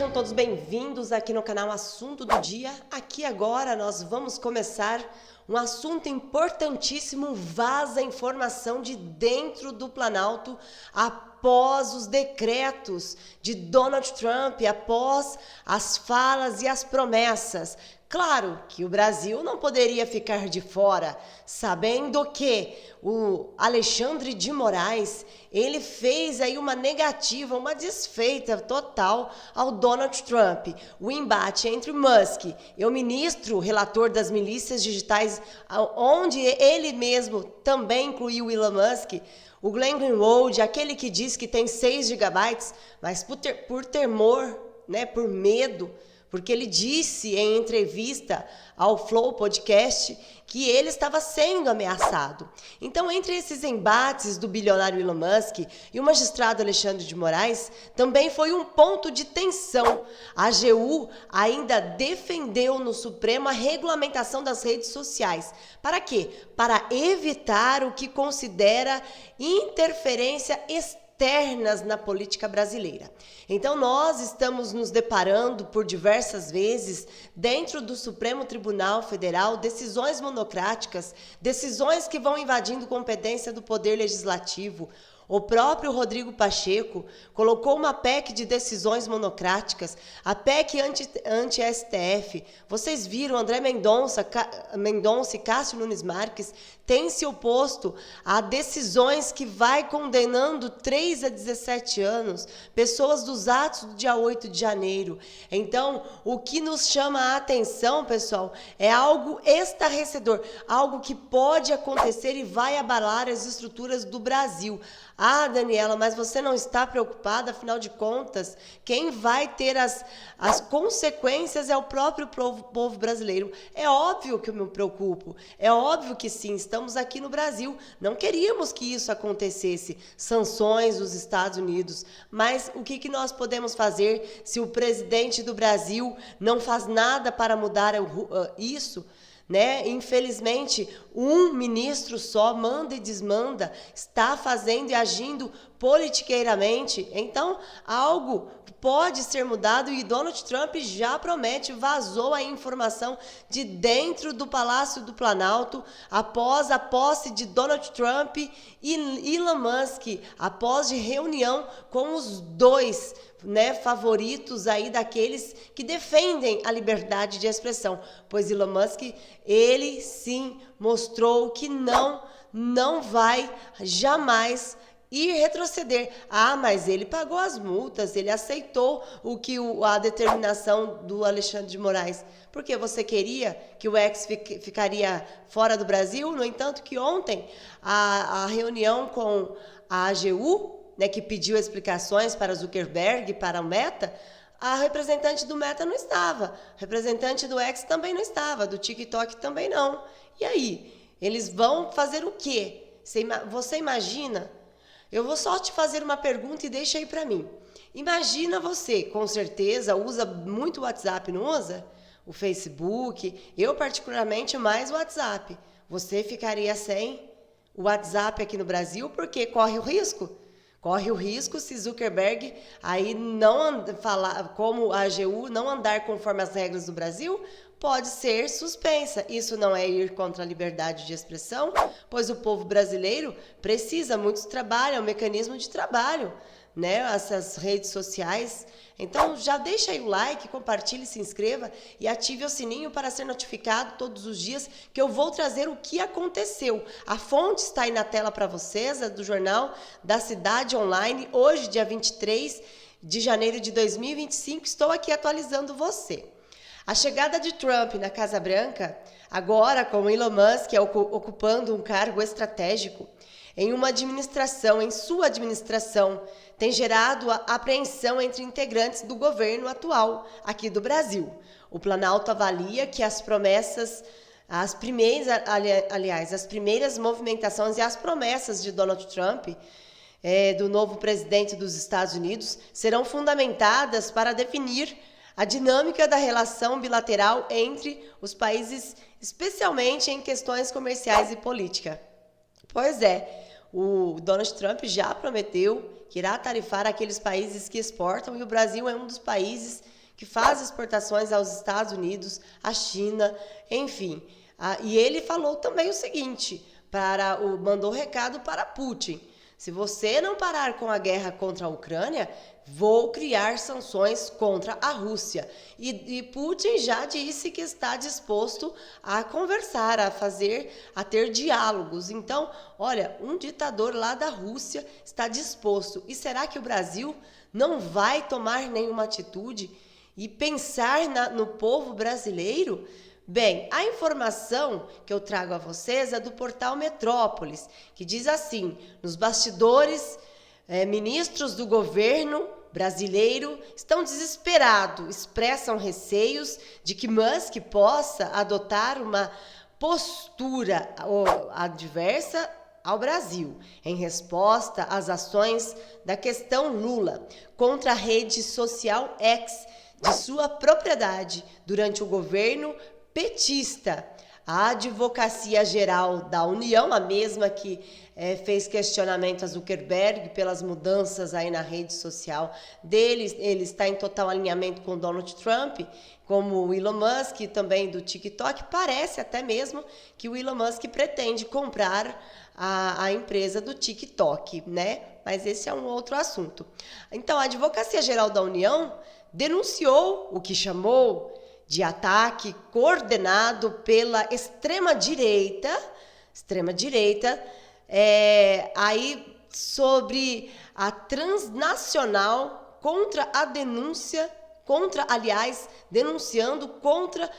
Sejam todos bem-vindos aqui no canal Assunto do Dia. Aqui agora nós vamos começar um assunto importantíssimo, vaza informação de dentro do Planalto após os decretos de Donald Trump, após as falas e as promessas. Claro que o Brasil não poderia ficar de fora, sabendo que o Alexandre de Moraes, ele fez aí uma negativa, uma desfeita total ao Donald Trump. O embate entre Musk e o ministro relator das milícias digitais, onde ele mesmo também incluiu o Elon Musk, o Glenn Greenwald, aquele que diz que tem 6 gigabytes, mas por temor, né, por medo, porque ele disse em entrevista ao Flow Podcast que ele estava sendo ameaçado. Então, entre esses embates do bilionário Elon Musk e o magistrado Alexandre de Moraes, também foi um ponto de tensão. A AGU ainda defendeu no Supremo a regulamentação das redes sociais. Para quê? Para evitar o que considera interferência externas na política brasileira. Então, nós estamos nos deparando por diversas vezes, dentro do Supremo Tribunal Federal, decisões monocráticas, decisões que vão invadindo competência do Poder Legislativo. O próprio Rodrigo Pacheco colocou uma PEC de decisões monocráticas, a PEC anti-STF. Vocês viram, André Mendonça e Cássio Nunes Marques têm se oposto a decisões que vai condenando 3 a 17 anos, pessoas dos atos do dia 8 de janeiro. Então, o que nos chama a atenção, pessoal, é algo estarrecedor, algo que pode acontecer e vai abalar as estruturas do Brasil. Ah, Daniela, mas você não está preocupada? Afinal de contas, quem vai ter as consequências é o próprio povo brasileiro. É óbvio que eu me preocupo. É óbvio que sim, estamos aqui no Brasil. Não queríamos que isso acontecesse. Sanções dos Estados Unidos. Mas o que nós podemos fazer se o presidente do Brasil não faz nada para mudar isso? Né? Infelizmente, um ministro só manda e desmanda, está fazendo e agindo politiqueiramente. Então, algo pode ser mudado e Donald Trump já promete, vazou a informação de dentro do Palácio do Planalto, após a posse de Donald Trump e Elon Musk, após de reunião com os dois, né, favoritos aí daqueles que defendem a liberdade de expressão, pois Elon Musk, ele sim mostrou que não vai jamais ir retroceder. Ah, mas ele pagou as multas, ele aceitou a determinação do Alexandre de Moraes. Porque você queria que o X ficaria fora do Brasil? No entanto, que ontem a reunião com a AGU, né, que pediu explicações para Zuckerberg, para o Meta, a representante do Meta não estava, a representante do X também não estava, do TikTok também não. E aí, eles vão fazer o quê? Você imagina? Eu vou só te fazer uma pergunta e deixa aí para mim. Imagina você, com certeza, usa muito o WhatsApp, não usa? O Facebook, eu particularmente mais o WhatsApp. Você ficaria sem o WhatsApp aqui no Brasil porque corre o risco? Corre o risco se Zuckerberg aí não falar, como a AGU não andar conforme as regras do Brasil, pode ser suspensa. Isso não é ir contra a liberdade de expressão, pois o povo brasileiro precisa, muitos trabalham, é um mecanismo de trabalho, né? Essas redes sociais. Então, já deixa aí o like, compartilhe, se inscreva e ative o sininho para ser notificado todos os dias que eu vou trazer o que aconteceu. A fonte está aí na tela para vocês, é do Jornal da Cidade Online, hoje, dia 23 de janeiro de 2025, estou aqui atualizando você. A chegada de Trump na Casa Branca, agora com Elon Musk ocupando um cargo estratégico, em sua administração, tem gerado a apreensão entre integrantes do governo atual aqui do Brasil. O Planalto avalia que as primeiras movimentações e as promessas de Donald Trump, do novo presidente dos Estados Unidos, serão fundamentadas para definir a dinâmica da relação bilateral entre os países, especialmente em questões comerciais e política. Pois é, O Donald Trump já prometeu que irá tarifar aqueles países que exportam, e o Brasil é um dos países que faz exportações aos Estados Unidos, à China, enfim. E ele falou também o seguinte, mandou recado para Putin: se você não parar com a guerra contra a Ucrânia, vou criar sanções contra a Rússia. E Putin já disse que está disposto a conversar, a ter diálogos. Então, olha, um ditador lá da Rússia está disposto. E será que o Brasil não vai tomar nenhuma atitude e pensar no povo brasileiro? Bem, a informação que eu trago a vocês é do portal Metrópolis, que diz assim: nos bastidores, ministros do governo brasileiro estão desesperados, expressam receios de que Musk possa adotar uma postura adversa ao Brasil, em resposta às ações da questão Lula contra a rede social X de sua propriedade durante o governo petista. A Advocacia Geral da União, a mesma que fez questionamento a Zuckerberg pelas mudanças aí na rede social dele, ele está em total alinhamento com Donald Trump, como o Elon Musk, também do TikTok. Parece até mesmo que o Elon Musk pretende comprar a empresa do TikTok, né? Mas esse é um outro assunto. Então, a Advocacia Geral da União denunciou o que chamou de ataque coordenado pela extrema-direita, aí sobre a transnacional contra a denúncia, denunciando contra,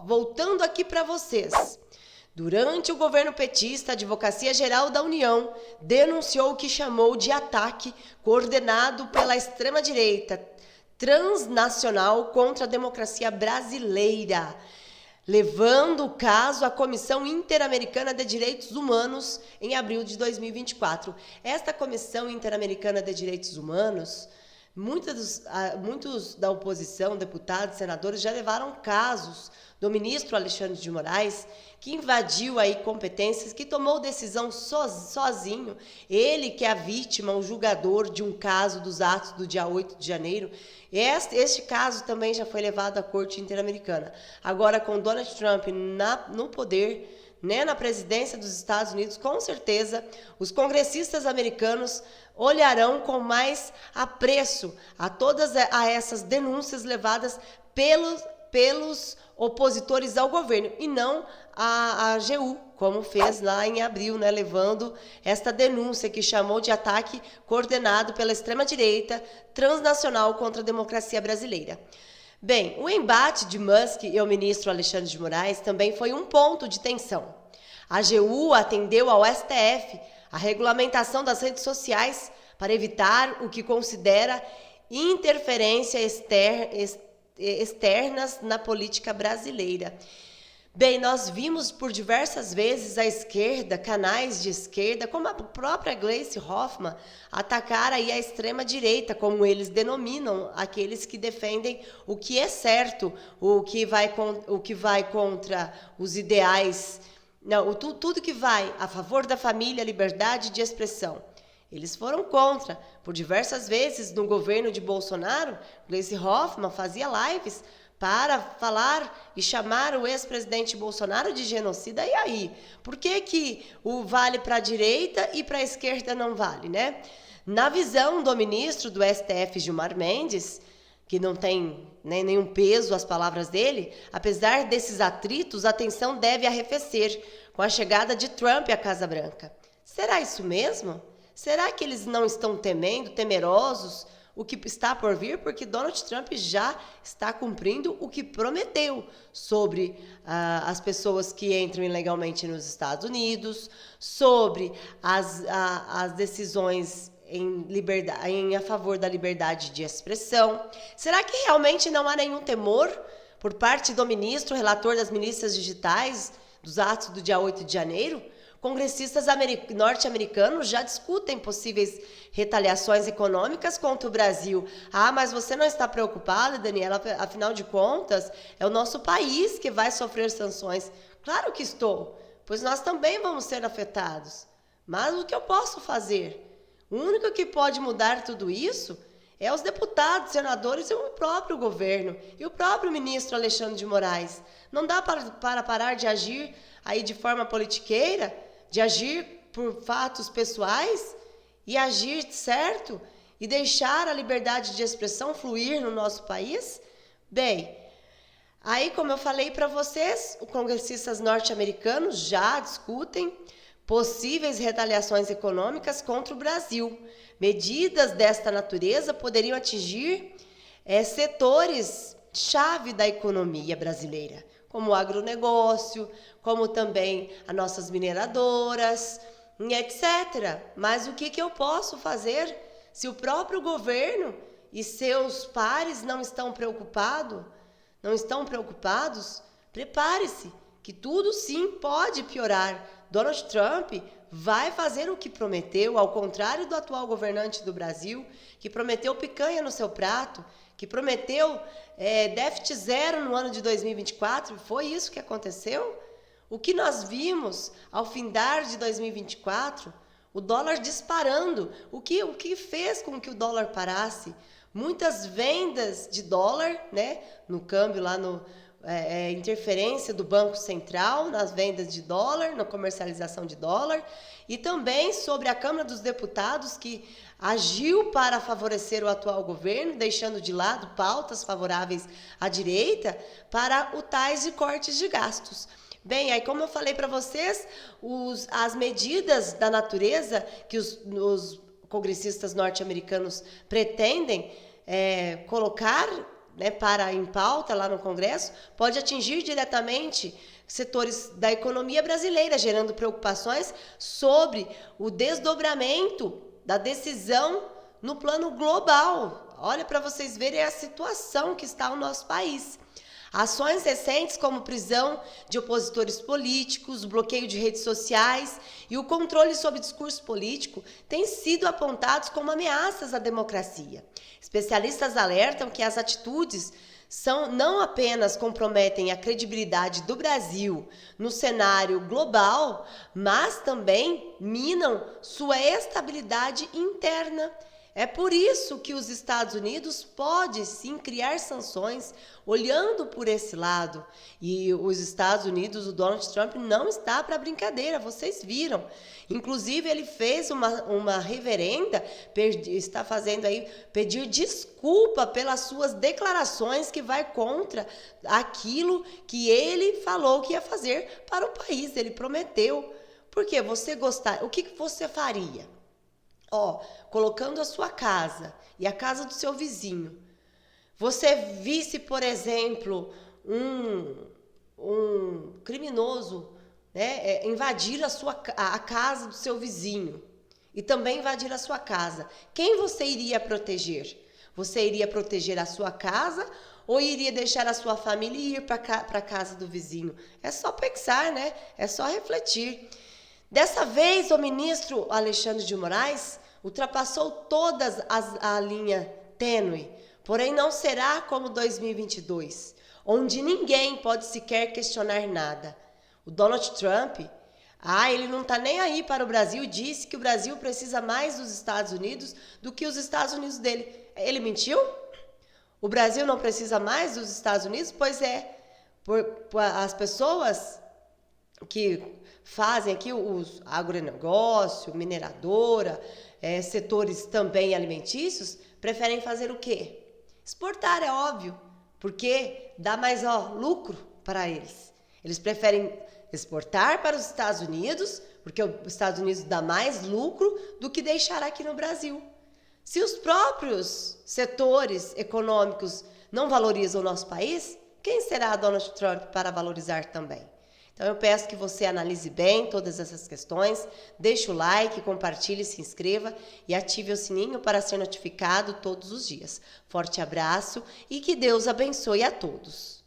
voltando aqui para vocês. Durante o governo petista, a Advocacia Geral da União denunciou o que chamou de ataque coordenado pela extrema-direita transnacional contra a democracia brasileira, levando o caso à Comissão Interamericana de Direitos Humanos em abril de 2024. Esta Comissão Interamericana de Direitos Humanos, muitos da oposição, deputados, senadores, já levaram casos do ministro Alexandre de Moraes, que invadiu aí competências, que tomou decisão sozinho, ele que é a vítima, o julgador de um caso dos atos do dia 8 de janeiro. Este caso também já foi levado à Corte Interamericana. Agora, com Donald Trump no poder, né, na presidência dos Estados Unidos, com certeza os congressistas americanos olharão com mais apreço a todas essas denúncias levadas pelos opositores ao governo, e não a AGU, como fez lá em abril, né, levando esta denúncia que chamou de ataque coordenado pela extrema-direita transnacional contra a democracia brasileira. Bem, o embate de Musk e o ministro Alexandre de Moraes também foi um ponto de tensão. A AGU atendeu ao STF a regulamentação das redes sociais para evitar o que considera interferência externas na política brasileira. Bem, nós vimos por diversas vezes a esquerda, canais de esquerda, como a própria Gleisi Hoffmann, atacar aí a extrema-direita, como eles denominam, aqueles que defendem o que é certo, o que vai contra os ideais, tudo que vai a favor da família, liberdade de expressão. Eles foram contra. Por diversas vezes, no governo de Bolsonaro, Gleisi Hoffmann fazia lives para falar e chamar o ex-presidente Bolsonaro de genocida. E aí? Por que o vale para a direita e para a esquerda não vale, né? Na visão do ministro do STF, Gilmar Mendes, que não tem nenhum peso as palavras dele, apesar desses atritos, a tensão deve arrefecer com a chegada de Trump à Casa Branca. Será isso mesmo? Será que eles não estão temerosos o que está por vir? Porque Donald Trump já está cumprindo o que prometeu sobre as pessoas que entram ilegalmente nos Estados Unidos, sobre as decisões a favor da liberdade de expressão. Será que realmente não há nenhum temor por parte do ministro, relator das milícias digitais, dos atos do dia 8 de janeiro? Congressistas norte-americanos já discutem possíveis retaliações econômicas contra o Brasil. Ah, mas você não está preocupada, Daniela? Afinal de contas, é o nosso país que vai sofrer sanções. Claro que estou, pois nós também vamos ser afetados. Mas o que eu posso fazer? O único que pode mudar tudo isso é os deputados, senadores e o próprio governo e o próprio ministro Alexandre de Moraes. Não dá para parar de agir aí de forma politiqueira, de agir por fatos pessoais e agir certo e deixar a liberdade de expressão fluir no nosso país? Bem, aí como eu falei para vocês, os congressistas norte-americanos já discutem possíveis retaliações econômicas contra o Brasil. Medidas desta natureza poderiam atingir setores-chave da economia brasileira, como o agronegócio, como também as nossas mineradoras, etc. Mas o que eu posso fazer se o próprio governo e seus pares não estão preocupados? Prepare-se, que tudo sim pode piorar. Donald Trump vai fazer o que prometeu, ao contrário do atual governante do Brasil, que prometeu picanha no seu prato, que prometeu déficit zero no ano de 2024. Foi isso que aconteceu? O que nós vimos ao findar de 2024? O dólar disparando. O que fez com que o dólar parasse? Muitas vendas de dólar, né, no câmbio lá interferência do Banco Central nas vendas de dólar, na comercialização de dólar, e também sobre a Câmara dos Deputados, que agiu para favorecer o atual governo, deixando de lado pautas favoráveis à direita para o tais de cortes de gastos. Bem, aí como eu falei para vocês, as medidas da natureza que os congressistas norte-americanos pretendem colocar, né, em pauta lá no Congresso, pode atingir diretamente setores da economia brasileira, gerando preocupações sobre o desdobramento da decisão no plano global. Olha, para vocês verem a situação que está o nosso país. Ações recentes como prisão de opositores políticos, bloqueio de redes sociais e o controle sobre discurso político têm sido apontados como ameaças à democracia. Especialistas alertam que as atitudes não apenas comprometem a credibilidade do Brasil no cenário global, mas também minam sua estabilidade interna. É por isso que os Estados Unidos podem sim criar sanções olhando por esse lado. E os Estados Unidos, o Donald Trump, não está para brincadeira, vocês viram. Inclusive, ele fez uma reverenda, está fazendo aí, pedir desculpa pelas suas declarações que vai contra aquilo que ele falou que ia fazer para o país. Ele prometeu. Porque você gostar, o que você faria? Colocando a sua casa e a casa do seu vizinho, você visse, por exemplo, um criminoso, né, invadir a casa do seu vizinho e também invadir a sua casa, quem você iria proteger? Você iria proteger a sua casa ou iria deixar a sua família e ir para a casa do vizinho? É só pensar, né? É só refletir. Dessa vez, o ministro Alexandre de Moraes ultrapassou todas a linha tênue, porém não será como 2022, onde ninguém pode sequer questionar nada. O Donald Trump, ele não está nem aí para o Brasil e disse que o Brasil precisa mais dos Estados Unidos do que os Estados Unidos dele. Ele mentiu? O Brasil não precisa mais dos Estados Unidos? Pois é, as pessoas que fazem aqui os agronegócio, mineradora, setores também alimentícios, preferem fazer o quê? Exportar, é óbvio, porque dá mais lucro para eles. Eles preferem exportar para os Estados Unidos, porque os Estados Unidos dá mais lucro do que deixar aqui no Brasil. Se os próprios setores econômicos não valorizam o nosso país, quem será Donald Trump para valorizar também? Então eu peço que você analise bem todas essas questões, deixe o like, compartilhe, se inscreva e ative o sininho para ser notificado todos os dias. Forte abraço e que Deus abençoe a todos.